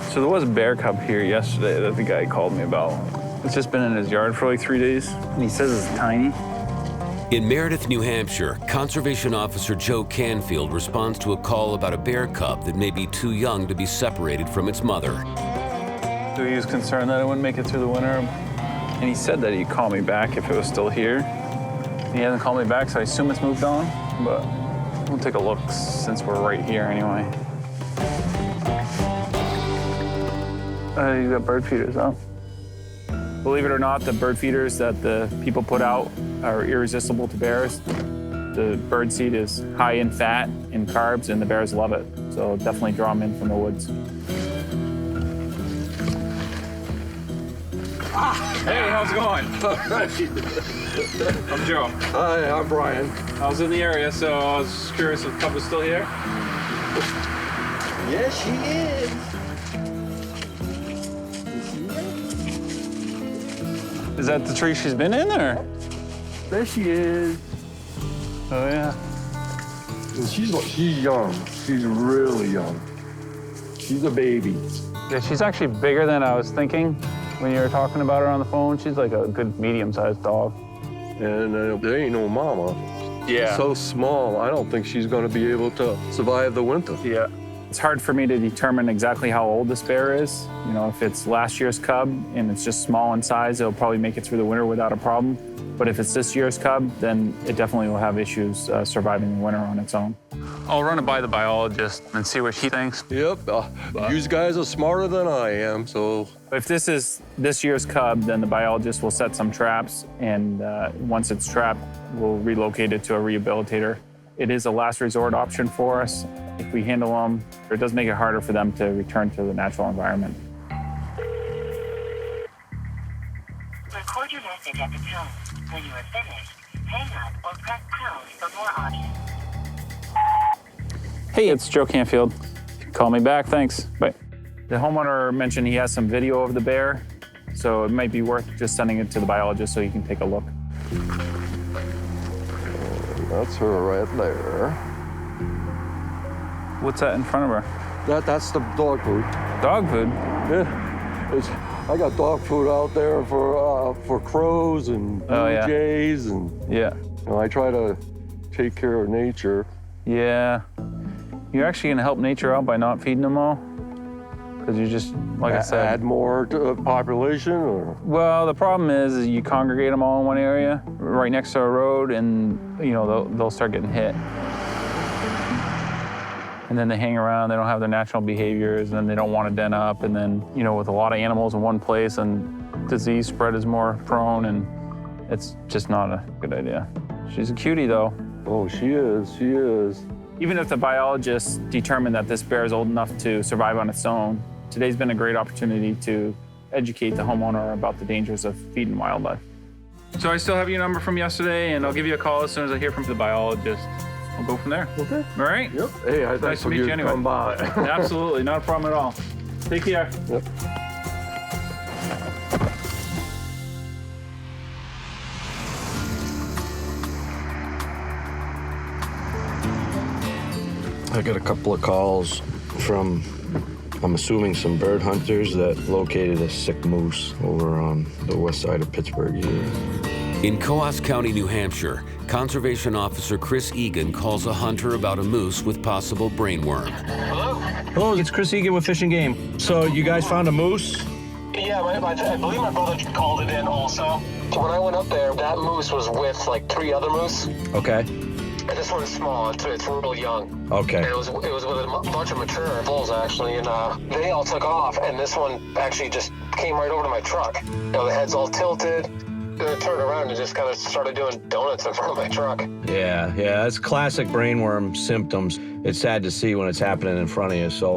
So there was a bear cub here yesterday that the guy called me about. It's just been in his yard for like 3 days, and he says it's tiny. In Meredith, New Hampshire, Conservation Officer Joe Canfield responds to a call about a bear cub that may be too young to be separated from its mother. So he was concerned that it wouldn't make it through the winter, and he said that he'd call me back if it was still here. He hasn't called me back, so I assume it's moved on, but we'll take a look since we're right here anyway. You got bird feeders out. Believe it or not, the bird feeders that the people put out are irresistible to bears. The bird seed is high in fat and carbs, and the bears love it. So definitely draw them in from the woods. Hey, how's it going? I'm Joe. Hi, I'm Brian. I was in the area, so I was curious if the cub was still here. Yes, she is. Is that the tree she's been in, or? There she is. Oh, yeah. And she's young. She's really young. She's a baby. Yeah, she's actually bigger than I was thinking when you were talking about her on the phone. She's like a good medium-sized dog. And there ain't no mama. Yeah. So small, I don't think she's going to be able to survive the winter. Yeah. It's hard for me to determine exactly how old this bear is. You know, if it's last year's cub and it's just small in size, it'll probably make it through the winter without a problem. But if it's this year's cub, then it definitely will have issues surviving the winter on its own. I'll run it by the biologist and see what she thinks. Yep. You guys are smarter than I am, so. If this is this year's cub, then the biologist will set some traps, and once it's trapped, we'll relocate it to a rehabilitator. It is a last resort option for us. If we handle them, it does make it harder for them to return to the natural environment. Record your message at the tone. When you are finished, hang up or press pound for more audio. Hey, it's Joe Canfield. Call me back, thanks. Bye. The homeowner mentioned he has some video of the bear, so it might be worth just sending it to the biologist so he can take a look. That's her right there. What's that in front of her? That's the dog food. Dog food? Yeah. I got dog food out there for crows and blue jays, and Yeah. I try to take care of nature. Yeah. You're actually gonna help nature out by not feeding them all? Because you just, like I said. Add more to population, or? Well, the problem is you congregate them all in one area, right next to a road, and they'll start getting hit. And then they hang around, they don't have their natural behaviors, and then they don't want to den up, and then, with a lot of animals in one place, and disease spread is more prone, and it's just not a good idea. She's a cutie, though. Oh, she is, she is. Even if the biologists determine that this bear is old enough to survive on its own, today's been a great opportunity to educate the homeowner about the dangers of feeding wildlife. So I still have your number from yesterday, and I'll give you a call as soon as I hear from the biologist. We'll go from there. Okay. All right? Yep. Hey, Nice to meet you anyway. Come by. Absolutely, not a problem at all. Take care. Yep. I got a couple of calls from, I'm assuming, some bird hunters that located a sick moose over on the west side of Pittsburgh here. In Coos County, New Hampshire, Conservation Officer Chris Egan calls a hunter about a moose with possible brainworm. Hello, it's Chris Egan with Fish and Game. So you guys found a moose? Yeah, I believe my brother called it in also. When I went up there, that moose was with like 3 other moose. Okay. And this one's small, it's real young. Okay. And it was with a bunch of mature bulls actually, and they all took off, and this one actually just came right over to my truck. The head's all tilted. Then it turned around and just kind of started doing donuts in front of my truck. Yeah, that's classic brainworm symptoms. It's sad to see when it's happening in front of you. So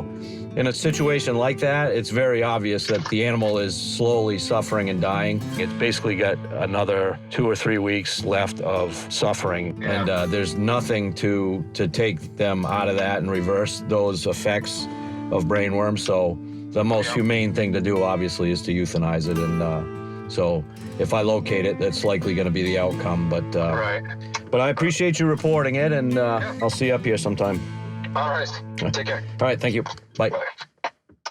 in a situation like that, it's very obvious that the animal is slowly suffering and dying. It's basically got another 2 or 3 weeks left of suffering. Yeah. And there's nothing to take them out of that and reverse those effects of brainworm. So the most humane thing to do, obviously, is to euthanize it. And so if I locate it, that's likely going to be the outcome. But Right. But I appreciate you reporting it, and I'll see you up here sometime. All right. Take care. All right, thank you. Bye.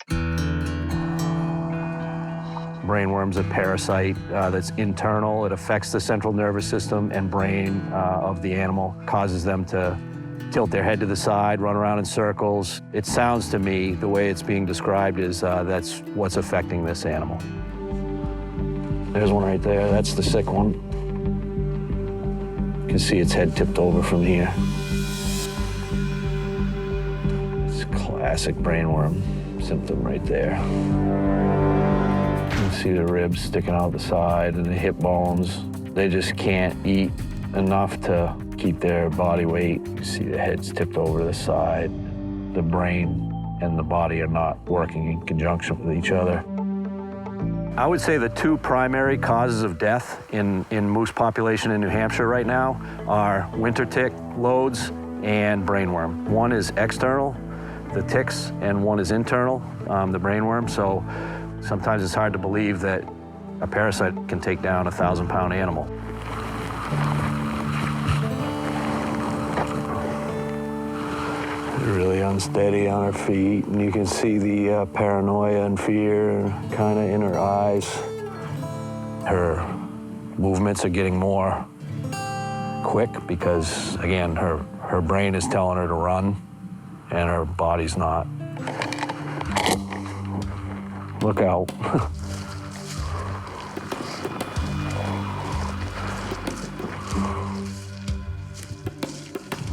Bye. brainworm's a parasite that's internal. It affects the central nervous system and brain of the animal, causes them to tilt their head to the side, run around in circles. It sounds to me, the way it's being described is that's what's affecting this animal. There's one right there. That's the sick one. You can see its head tipped over from here. It's a classic brainworm symptom right there. You can see the ribs sticking out the side and the hip bones. They just can't eat enough to keep their body weight. You see the head's tipped over to the side. The brain and the body are not working in conjunction with each other. I would say the two primary causes of death in moose population in New Hampshire right now are winter tick loads and brainworm. One is external, the ticks, and one is internal, the brainworm. So sometimes it's hard to believe that a parasite can take down a 1,000-pound animal. Really unsteady on her feet, and you can see the paranoia and fear kind of in her eyes. Her movements are getting more quick because, again, her brain is telling her to run, and her body's not. Look out.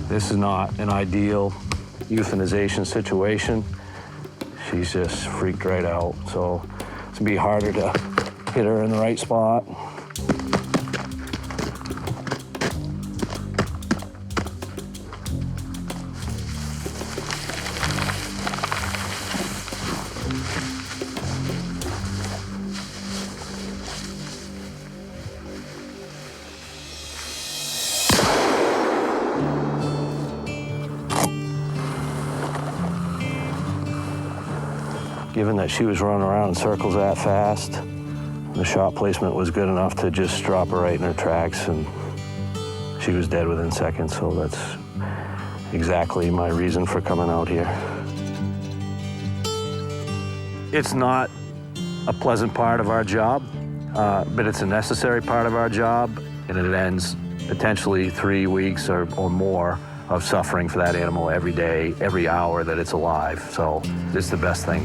This is not an ideal euthanization situation. She's just freaked right out, so it's gonna be harder to hit her in the right spot. Given that she was running around in circles that fast, the shot placement was good enough to just drop her right in her tracks, and she was dead within seconds, so that's exactly my reason for coming out here. It's not a pleasant part of our job, but it's a necessary part of our job, and it ends potentially 3 weeks or more of suffering for that animal every day, every hour that it's alive. So it's the best thing.